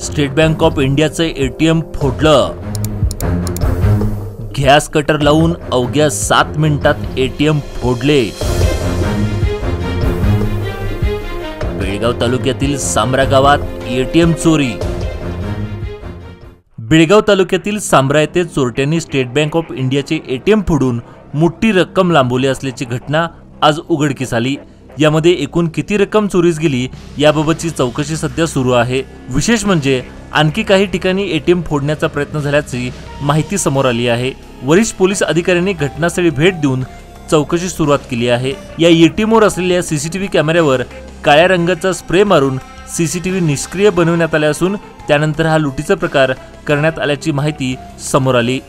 State bank of इंडियाचे ATM फोडलं। Gas cutter लावून अवघ्या 7 मिनिटात एटीएम फोडले। बेळगाव तालुक्यातील सांब्रा गावात एटीएम चोरी। बेळगाव तालुक्यातील सांब्रा येथे चोरट्यांनी स्टेट बँक ऑफ इंडियाचे एटीएम फोडून मोठी रक्कम लांबवली असल्याची घटना आज उघडकीस आली। यामध्ये एकूण किती रक्कम चोरीस गेली याबाबतची चौकशी सध्या सुरू आहे। विशेष म्हणजे आणखी काही ठिकाणी एटीएम फोडण्याचा प्रयत्न झाल्याची माहिती समोर आली आहे। वरिष्ठ पोलीस अधिकाऱ्यांनी घटनास्थळी भेट देऊन चौकशी सुरुवात केली आहे। या एटीएमवर असलेल्या सीसीटीव्ही कॅमेऱ्यावर काळ्या रंगाचा स्प्रे मारून सीसीटीव्ही निष्क्रिय बनवण्यात आले असून त्यानंतर हा लुटीचा प्रकार करण्यात आल्याची माहिती समोर आली।